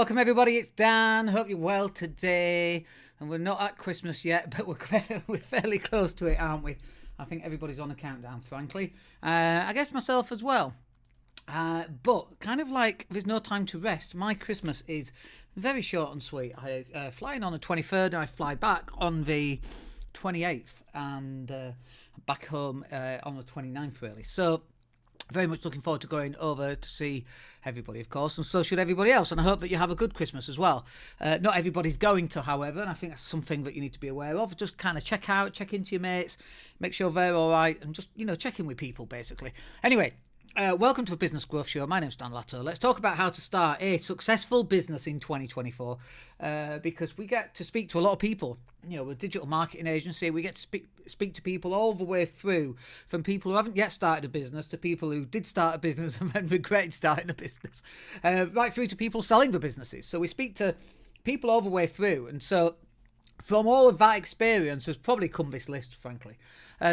Welcome everybody, it's Dan. Hope you're well today. And we're not at Christmas yet, but we're fairly close to it, aren't we? I think everybody's on a countdown, frankly. I guess myself as well. But kind of like there's no time to rest. My Christmas is very short and sweet. I fly in on the 23rd and I fly back on the 28th and back home on the 29th really. So very much looking forward to going over to see everybody, of course, and so should everybody else. And I hope that you have a good Christmas as well. Not everybody's going to, however, and I think that's something that you need to be aware of. Just kind of check into your mates, make sure they're all right, and just, check in with people, basically. Anyway, welcome to a Business Growth Show. My name's Dan Latto. Let's talk about how to start a successful business in 2024, because we get to speak to a lot of people. We're a digital marketing agency. We get to speak to people all the way through, from people who haven't yet started a business to people who did start a business and then regretted starting a business, right through to people selling the businesses. So we speak to people all the way through. And so from all of that experience has probably come this list, frankly.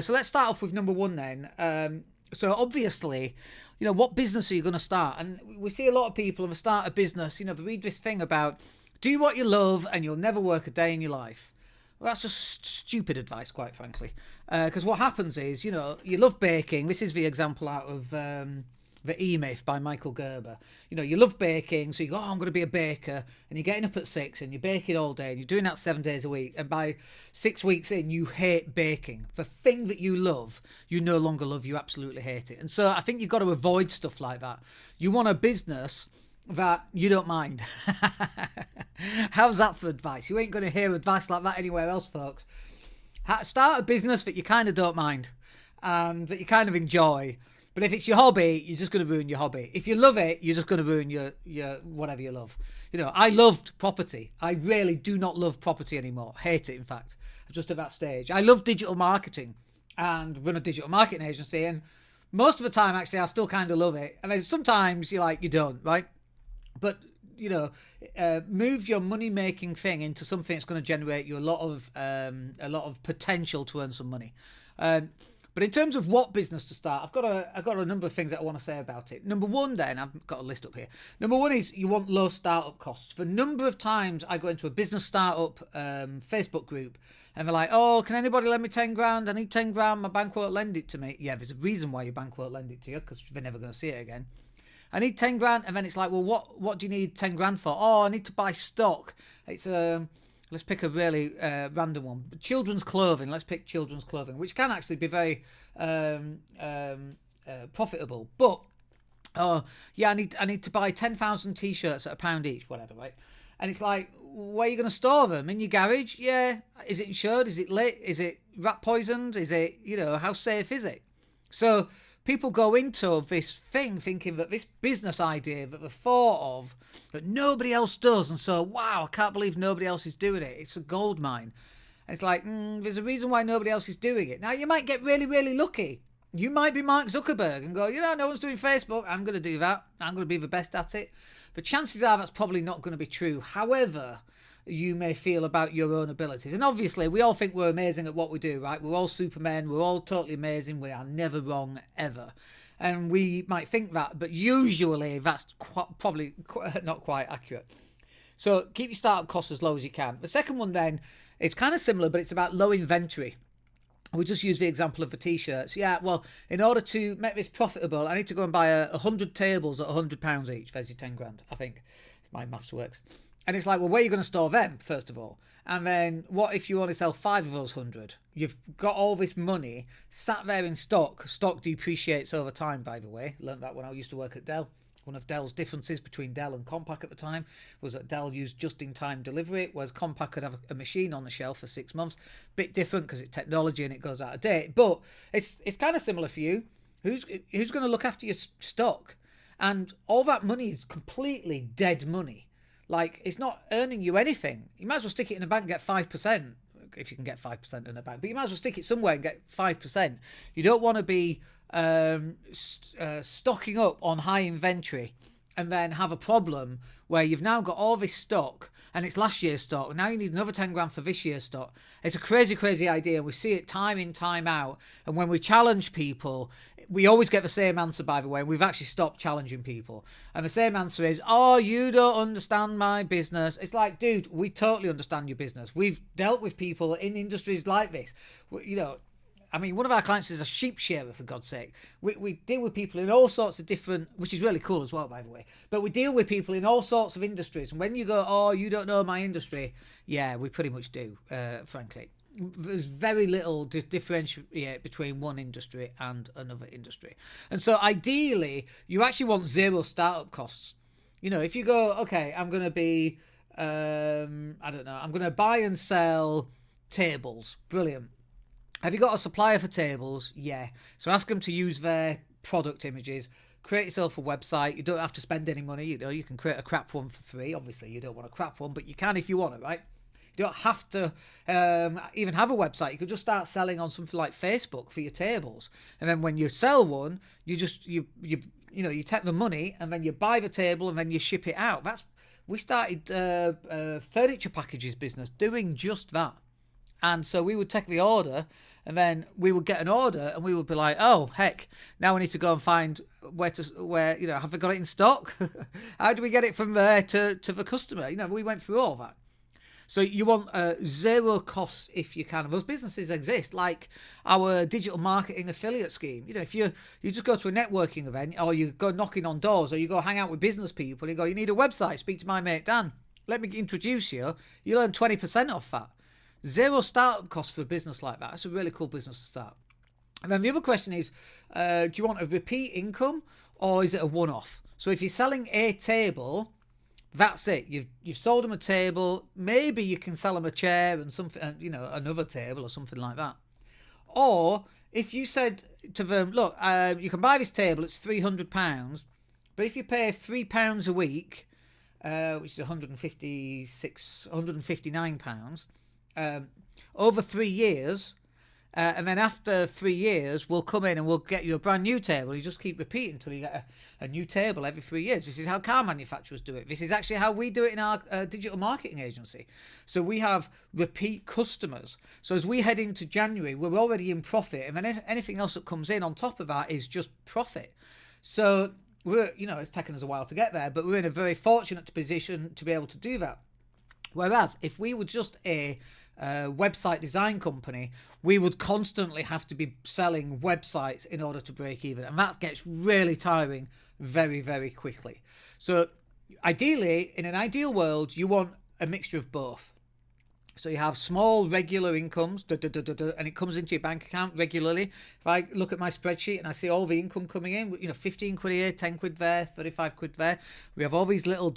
So let's start off with number one then. So obviously, what business are you going to start? And we see a lot of people who start a business, they read this thing about do what you love and you'll never work a day in your life. Well, that's just stupid advice, quite frankly. Because what happens is, you love baking. This is the example out of The E-Myth by Michael Gerber. You love baking, so you go, I'm going to be a baker, and you're getting up at 6 and you're baking all day and you're doing that 7 days a week, and by 6 weeks in you hate baking. The thing that you love, you no longer love, you absolutely hate it. And so I think you've got to avoid stuff like that. You want a business that you don't mind. How's that for advice? You ain't going to hear advice like that anywhere else, folks. Start a business that you kind of don't mind and that you kind of enjoy. But if it's your hobby, you're just going to ruin your hobby. If you love it, you're just going to ruin your whatever you love. I loved property. I really do not love property anymore. Hate it, in fact. I'm just at that stage. I love digital marketing and run a digital marketing agency. And most of the time, actually, I still kind of love it. And then sometimes you don't, right? But, move your money-making thing into something that's going to generate you a lot of potential to earn some money. But in terms of what business to start, I've got a number of things that I want to say about it. Number one, then, I've got a list up here. Number one is you want low startup costs. For a number of times, I go into a business startup Facebook group, and they're like, "Oh, can anybody lend me 10 grand? I need 10 grand. My bank won't lend it to me." Yeah, there's a reason why your bank won't lend it to you, because they're never going to see it again. I need 10 grand, and then it's like, well, what do you need 10 grand for? Oh, I need to buy stock. It's let's pick a really random one. Children's clothing. Let's pick children's clothing, which can actually be very profitable. But yeah, I need to buy 10,000 t-shirts at £1 each, whatever, right? And it's like, where are you going to store them? In your garage? Yeah. Is it insured? Is it lit? Is it rat poisoned? Is it, how safe is it? So people go into this thing thinking that this business idea that they've thought of, that nobody else does, and so, wow, I can't believe nobody else is doing it. It's a gold mine. And it's like, there's a reason why nobody else is doing it. Now, you might get really, really lucky. You might be Mark Zuckerberg and go, no one's doing Facebook. I'm going to do that. I'm going to be the best at it. The chances are that's probably not going to be true. However you may feel about your own abilities. And obviously, we all think we're amazing at what we do, right? We're all supermen. We're all totally amazing. We are never wrong, ever. And we might think that, but usually that's probably not quite accurate. So keep your startup costs as low as you can. The second one then, it's kind of similar, but it's about low inventory. We just use the example of the t-shirts. Yeah, well, in order to make this profitable, I need to go and buy 100 tables at £100 each. There's your 10 grand, I think, if my maths works. And it's like, well, where are you going to store them, first of all? And then what if you only sell 5 of those 100? You've got all this money sat there in stock. Stock depreciates over time, by the way. Learned that when I used to work at Dell. One of Dell's differences between Dell and Compaq at the time was that Dell used just-in-time delivery, whereas Compaq could have a machine on the shelf for 6 months. Bit different because it's technology and it goes out of date. But it's kind of similar for you. Who's going to look after your stock? And all that money is completely dead money. Like, it's not earning you anything. You might as well stick it in a bank and get 5%, if you can get 5% in a bank. But you might as well stick it somewhere and get 5%. You don't want to be stocking up on high inventory and then have a problem where you've now got all this stock and it's last year's stock. And now you need another 10 grand for this year's stock. It's a crazy, crazy idea. We see it time in, time out. And when we challenge people, we always get the same answer, by the way. We've actually stopped challenging people. And the same answer is, oh, you don't understand my business. It's like, dude, we totally understand your business. We've dealt with people in industries like this. You know, I mean, one of our clients is a sheep shearer, for God's sake. We deal with people in all sorts of different, which is really cool as well, by the way. But we deal with people in all sorts of industries. And when you go, oh, you don't know my industry, yeah, we pretty much do, frankly. There's very little to differentiate between one industry and another industry. And so ideally, you actually want zero startup costs. You know, if you go, okay, I'm going to be, I don't know, I'm going to buy and sell tables. Brilliant. Have you got a supplier for tables? Yeah. So ask them to use their product images. Create yourself a website. You don't have to spend any money. You know, you can create a crap one for free. Obviously, you don't want a crap one, but you can if you want it, right? You don't have to even have a website. You could just start selling on something like Facebook for your tables, and then when you sell one, you just you take the money and then you buy the table and then you ship it out. We started furniture packages business doing just that, and so we would take the order. And then we would get an order, and we would be like, "Oh heck! Now we need to go and find where have they got it in stock? How do we get it from there to the customer? You know, we went through all that. So you want zero costs if you can. Those businesses exist, like our digital marketing affiliate scheme. You know, if you just go to a networking event, or you go knocking on doors, or you go hang out with business people, and you go, you need a website, speak to my mate Dan. Let me introduce you. You earn 20% off that. Zero startup costs for a business like that. It's a really cool business to start. And then the other question is, do you want a repeat income, or is it a one-off? So if you're selling a table, that's it. You've sold them a table. Maybe you can sell them a chair and something, you know, another table or something like that. Or if you said to them, look, you can buy this table. It's £300, but if you pay £3 a week, which is £159, over 3 years, and then after 3 years, we'll come in and we'll get you a brand new table. You just keep repeating until you get a new table every 3 years. This is how car manufacturers do it. This is actually how we do it in our digital marketing agency. So we have repeat customers. So as we head into January, we're already in profit, and then anything else that comes in on top of that is just profit. So it's taken us a while to get there, but we're in a very fortunate position to be able to do that. Whereas if we were just a website design company, we would constantly have to be selling websites in order to break even, and that gets really tiring very, very quickly. So ideally, in an ideal world, you want a mixture of both. So you have small regular incomes, and it comes into your bank account regularly. If I look at my spreadsheet and I see all the income coming in, 15 quid here, 10 quid there, 35 quid there. We have all these little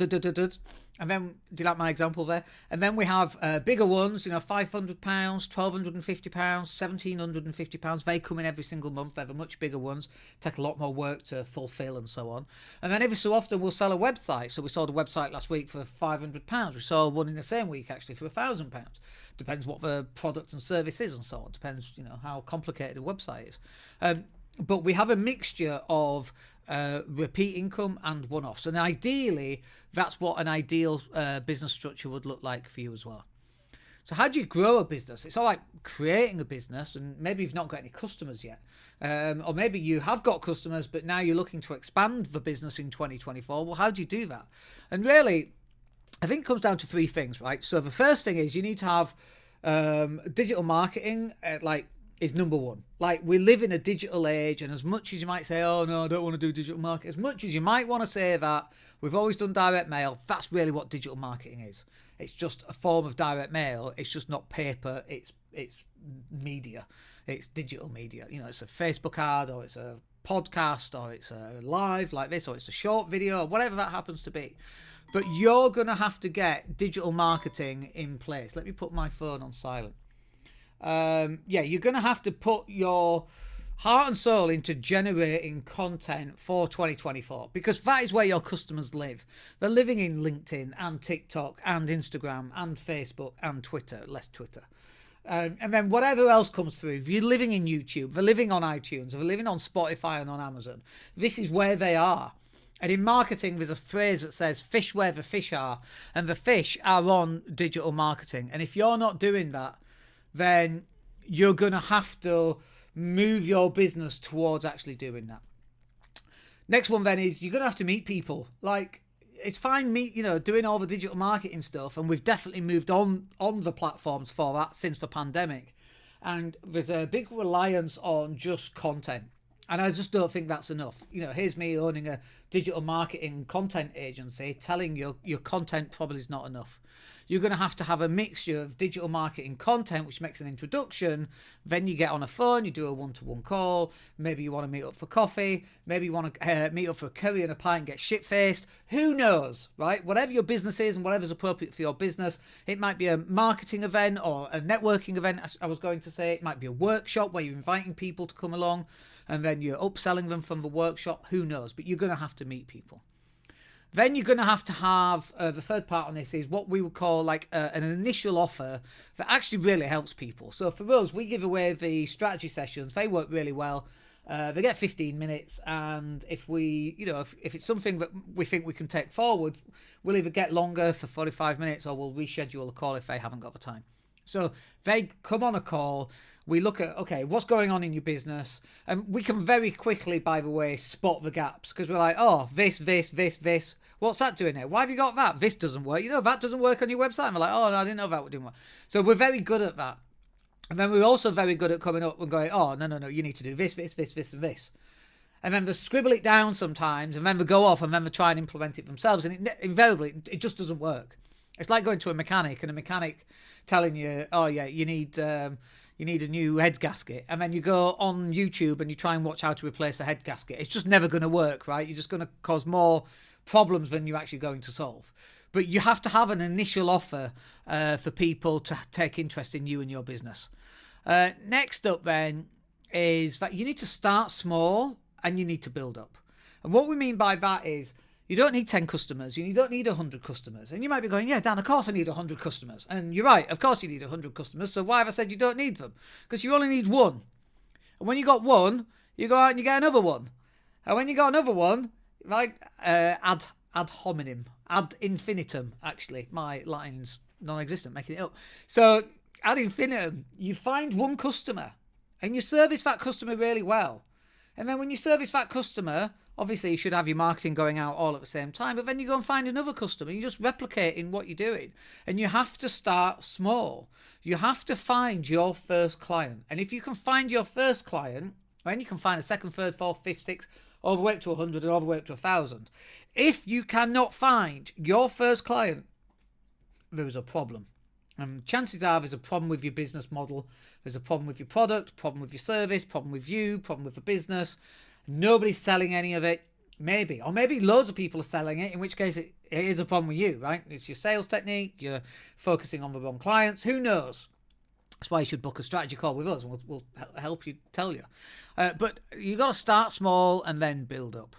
and then, do you like my example there? And then we have bigger ones, £500, £1,250, £1,750. They come in every single month. They're the much bigger ones. Take a lot more work to fulfill and so on. And then every so often we'll sell a website. So we sold a website last week for £500. We sold one in the same week actually for £1,000. Depends what the product and service is and so on. Depends, how complicated the website is. But we have a mixture of repeat income and one-offs, and ideally that's what an ideal business structure would look like for you as well. So how do you grow a business? It's all like creating a business, and maybe you've not got any customers yet, or maybe you have got customers but now you're looking to expand the business in 2024. Well, how do you do that? And really, I think it comes down to three things, right? So the first thing is you need to have digital marketing is number one. Like, we live in a digital age, and as much as you might say, oh no, I don't want to do digital marketing, as much as you might want to say that we've always done direct mail, that's really what digital marketing is. It's just a form of direct mail. It's just not paper. It's media. It's digital media. It's a Facebook ad, or it's a podcast, or it's a live like this, or it's a short video, or whatever that happens to be. But you're going to have to get digital marketing in place. Let me put my phone on silent. You're going to have to put your heart and soul into generating content for 2024, because that is where your customers live. They're living in LinkedIn and TikTok and Instagram and Facebook and Twitter, less Twitter. And then whatever else comes through, if you're living in YouTube, they're living on iTunes, they're living on Spotify and on Amazon. This is where they are. And in marketing, there's a phrase that says fish where the fish are, and the fish are on digital marketing. And if you're not doing that, then you're going to have to move your business towards actually doing that. Next one then is you're going to have to meet people. Like, it's fine doing all the digital marketing stuff, and we've definitely moved on the platforms for that since the pandemic. And there's a big reliance on just content. And I just don't think that's enough. Here's me owning a digital marketing content agency telling you your content probably is not enough. You're going to have a mixture of digital marketing content, which makes an introduction. Then you get on a phone, you do a one-to-one call. Maybe you want to meet up for coffee. Maybe you want to meet up for a curry and a pint and get shit-faced. Who knows, right? Whatever your business is and whatever's appropriate for your business. It might be a marketing event or a networking event, as I was going to say. It might be a workshop where you're inviting people to come along and then you're upselling them from the workshop. Who knows? But you're going to have to meet people. Then you're going to have the third part on this is what we would call like an initial offer that actually really helps people. So for us, we give away the strategy sessions. They work really well. They get 15 minutes. And if if it's something that we think we can take forward, we'll either get longer for 45 minutes or we'll reschedule a call if they haven't got the time. So they come on a call. We look at, okay, what's going on in your business? And we can very quickly, by the way, spot the gaps because we're like, oh, this. What's that doing here? Why have you got that? This doesn't work. That doesn't work on your website. And we're like, oh, no, I didn't know that would do well. So we're very good at that. And then we're also very good at coming up and going, oh, no, you need to do this, and this. And then they scribble it down sometimes and then they go off and then they try and implement it themselves. And invariably, it just doesn't work. It's like going to a mechanic and a mechanic telling you, oh, yeah, you need a new head gasket. And then you go on YouTube and you try and watch how to replace a head gasket. It's just never going to work, right? You're just going to cause more problems than you're actually going to solve. But you have to have an initial offer for people to take interest in you and your business. Next up then is that you need to start small and you need to build up. And what we mean by that is you don't need 10 customers. You don't need 100 customers. And you might be going, yeah, Dan, of course I need 100 customers. And you're right. Of course you need 100 customers. So why have I said you don't need them? Because you only need one. And when you got one, you go out and you get another one. And when you got another one, like ad hominem, ad infinitum, actually. My Latin's non-existent, making it up. So ad infinitum, you find one customer and you service that customer really well. And then when you service that customer, obviously you should have your marketing going out all at the same time, but then you go and find another customer. You just replicating what you're doing. And you have to start small. You have to find your first client. And if you can find your first client, then you can find a second, third, fourth, fifth, sixth, all the way up to 100 and all the way up to 1,000. If you cannot find your first client, there is a problem. And chances are there's a problem with your business model. There's a problem with your product, problem with your service, problem with you, problem with the business. Nobody's selling any of it. Maybe. Or maybe loads of people are selling it, in which case it is a problem with you, right? It's your sales technique. You're focusing on the wrong clients. Who knows? That's why you should book a strategy call with us, and we'll help you tell you. But you've got to start small and then build up.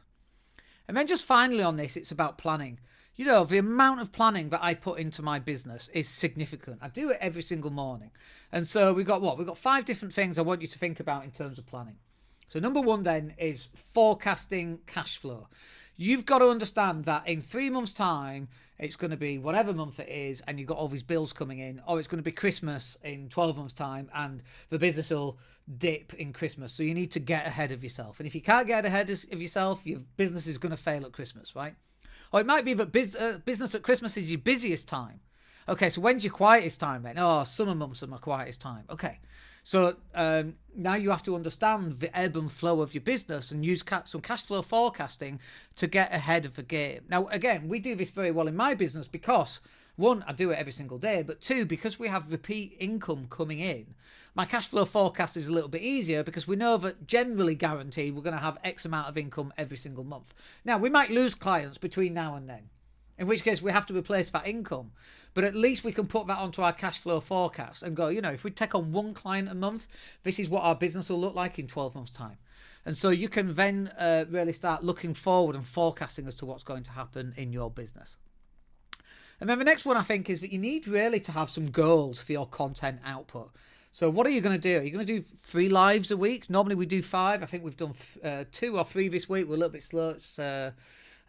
And then just finally on this, it's about planning. The amount of planning that I put into my business is significant. I do it every single morning. And so we've got 5 different things I want you to think about in terms of planning. So number 1 then is forecasting cash flow. You've got to understand that in 3 months' time, it's going to be whatever month it is, and you've got all these bills coming in, or it's going to be Christmas in 12 months' time, and the business will dip in Christmas. So you need to get ahead of yourself. And if you can't get ahead of yourself, your business is going to fail at Christmas, right? Or it might be that business at Christmas is your busiest time. Okay, so when's your quietest time then? Oh, summer months are my quietest time. Okay, so now you have to understand the ebb and flow of your business and use some cash flow forecasting to get ahead of the game. Now, again, we do this very well in my business because, 1, I do it every single day, but 2, because we have repeat income coming in, my cash flow forecast is a little bit easier because we know that generally guaranteed we're going to have X amount of income every single month. Now, we might lose clients between now and then, in which case we have to replace that income. But at least we can put that onto our cash flow forecast and go, if we take on 1 client a month, this is what our business will look like in 12 months' time. And so you can then really start looking forward and forecasting as to what's going to happen in your business. And then the next one, I think, is that you need really to have some goals for your content output. So what are you going to do? Are you going to do 3 lives a week? Normally we do 5. I think we've done 2 or 3 this week. We're a little bit slow. It's I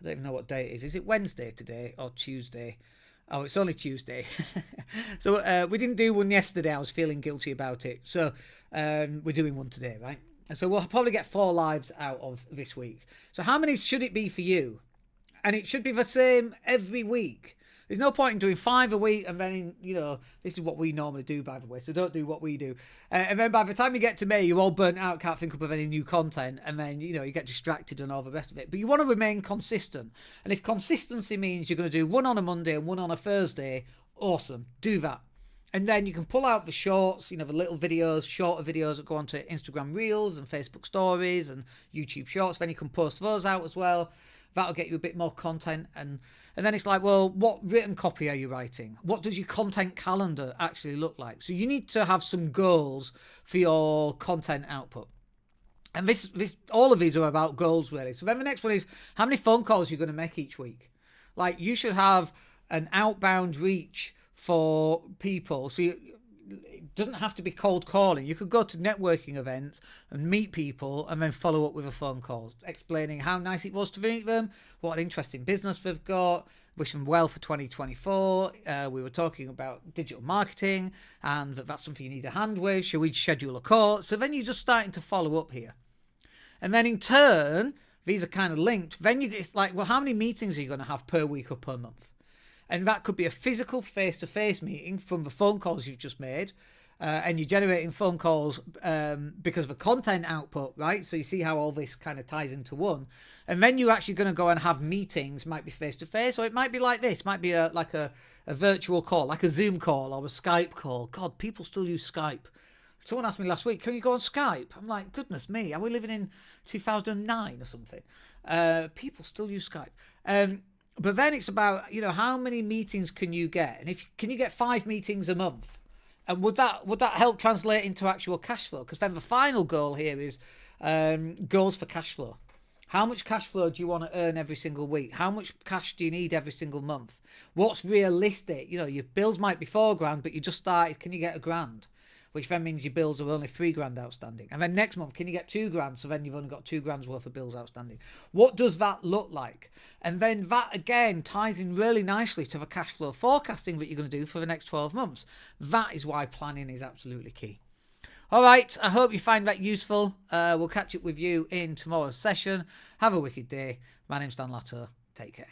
don't even know what day it is. Is it Wednesday today or Tuesday? Oh, it's only Tuesday. So we didn't do one yesterday. I was feeling guilty about it. So we're doing one today, right? And so we'll probably get 4 lives out of this week. So how many should it be for you? And it should be the same every week. There's no point in doing 5 a week and then, this is what we normally do, by the way, so don't do what we do. And then by the time you get to May, you're all burnt out, can't think up of any new content, and then, you get distracted and all the rest of it. But you want to remain consistent. And if consistency means you're going to do one on a Monday and one on a Thursday, awesome, do that. And then you can pull out the shorts, the little videos, shorter videos that go onto Instagram Reels and Facebook Stories and YouTube Shorts. Then you can post those out as well. That'll get you a bit more content. And then it's like, well, what written copy are you writing? What does your content calendar actually look like? So you need to have some goals for your content output. And all of these are about goals, really. So then the next one is how many phone calls you're going to make each week. Like, you should have an outbound reach for people. So it doesn't have to be cold calling. You could go to networking events and meet people and then follow up with a phone call explaining how nice it was to meet them, what an interesting business they've got, wish them well for 2024. We were talking about digital marketing and that's something you need a hand with. Should we schedule a call? So then you're just starting to follow up here. And then in turn, these are kind of linked. Then it's like, well, how many meetings are you going to have per week or per month? And that could be a physical face-to-face meeting from the phone calls you've just made. And you're generating phone calls because of a content output, right? So you see how all this kind of ties into one. And then you're actually going to go and have meetings, might be face-to-face, or it might be like this. Might be like a virtual call, like a Zoom call or a Skype call. God, people still use Skype. Someone asked me last week, can you go on Skype? I'm like, goodness me, are we living in 2009 or something? People still use Skype. But then it's about, how many meetings can you get? And can you get 5 meetings a month? And would that help translate into actual cash flow? Because then the final goal here is goals for cash flow. How much cash flow do you want to earn every single week? How much cash do you need every single month? What's realistic? Your bills might be $4,000, but you just started. Can you get $1,000? Which then means your bills are only $3,000 outstanding. And then next month, can you get $2,000? So then you've only got $2,000 worth of bills outstanding. What does that look like? And then that again ties in really nicely to the cash flow forecasting that you're going to do for the next 12 months. That is why planning is absolutely key. All right, I hope you find that useful. We'll catch up with you in tomorrow's session. Have a wicked day. My name's Dan Latto. Take care.